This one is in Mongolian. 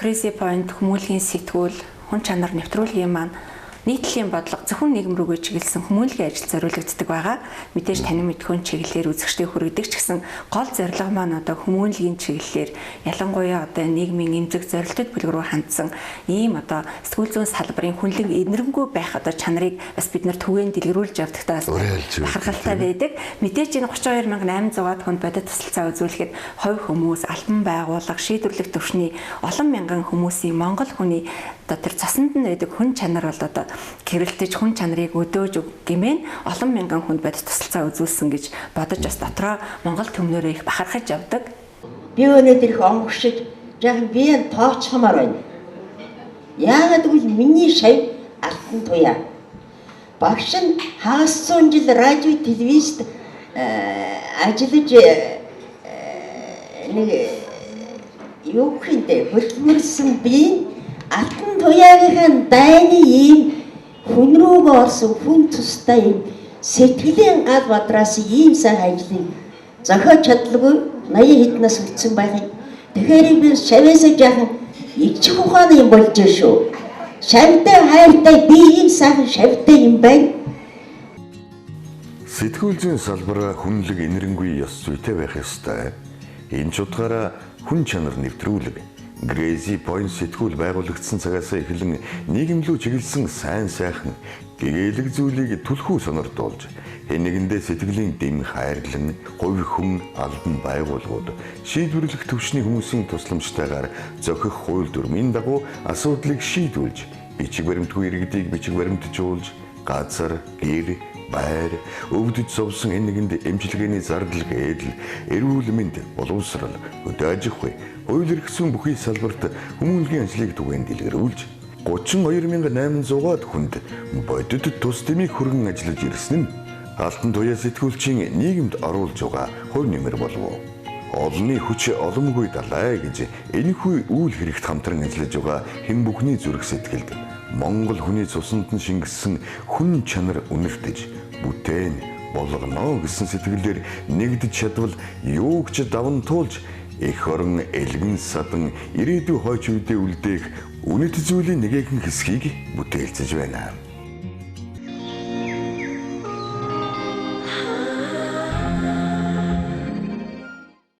Crazy Point хүмүүнлэгийн сэтгүүл, хүн чанар нэвтрүүлгийн маань нийтлэлийн бодлого зөвхөн нийгэм рүүгээ чиглэсэн хүмүүнлэгийн ажил зориулагддаг байгаа. Мэдээж танин мэдхүйн чиглэлээр үзэгчтэй хүргэдэг ч гэсэн гол зорилго маань одоо хүмүүнлэгийн чиглэлээр ялангуяа одоо нийгмийн эмзэг зорилттой бүлэг рүү хандсан ийм одоо сэтгүүл зүйн салбарын хүнлэг энэрэнгүй байх одоо чанарыг бас бид нар түгээн дэлгэрүүлж явдахдаа бас бахархалтай байдаг. Мэдээж энэ 32,800-аад хүнд бодит тусалцаа үзүүлэхэд хувь хүмүүс, албан байгууллага, шийдвэрлэх төвшний олон мянган хүмүүсийн Монгол хүний одоо тэр цаснд нь байдаг хүн чанар бол одоо гэрэлтэж хүн чанарыг өдөөж гэмээн олон мянган хүнд бодит тусалцаа үзүүлсэн гэж бодож бас дотроо Монгол төмнөрөө их бахархаж явдаг. Би өнөөдөр их онгоршиж яг би тооцоомоор байна. Яагаад гэвэл миний шав алтан туяа. Багш нь хагас 100 жил радио телевизэд ажиллаж нэг юу хийдэ хөдөлмөрсөн би алтан туяагийн дайны ийм хүн рүүгээ орсон хүн тустай ийм сэтгэлийн гал бодраас ийм сайн ажлыг зохиож чадлагүй 80 хэднээс үлдсэн байхыг. Тэгэхээр би шавьяасаа жаахан ичх ухааны юм болж шүү. Шавьтай хайртай би ийм сайхан шавьтай юм байна. Сэтгүүл зүйн салбар хүнлэг энэрэнгүй ёс зүйтэй байх ёстой. Энэ ч утгаараа хүн чанар нэвтрүүлэг Crazy Point сэтгүүл байгуулагдсан цагаас эхлэн нийгэмлүү чиглэсэн сайн сайхан гэгээлэг зүйлийг түлхүү сонирдуулж хэн нэгэндээ сэтгэлийн дэм хайрлан хувь хүн албан байгууллагууд шийдвэрлэх төвшний хүмүүсийн тусламжтайгаар зохих хууль дүрмийн дагуу асуудлыг шийдвэрлж бичиг баримтгүй иргэдийг бичиг баримтжуулж газар гэр байр өвдөж сувсан хэн нэгэнд эмчилгээний зардал гэдэл эрүүл мэнд боловсрал өдөө аж ахуй хууль эрх зүйн бүхий салбарт хүмүүнлэгийн ажлыг түгээн дэлгэрүүлж 32,800-аад хүнд бодит тус дэмийг хүргэн ажиллаж ирсэн нь алтан туяа сэтгүүлчийн нийгэмд оруулж байгаа хувь нэмэр болов. Олонний хүч оломгүй далай гэж энэхүү үйл хэрэгт хамтран ажиллаж байгаа хэн бүхний зүрх сэтгэлд Монгол хүний цуснд нь шингэсэн хүн чанар үнэртэж бүтээн болгоно гэсэн сэтгэлээр нэгдэж чадвал юуг ч даван туулж эх орон элгэн садан ирээдүй хойч үедээ үлдээх үнэт зүйлийн нэгэн хэсгийг бүтээлцэж байна.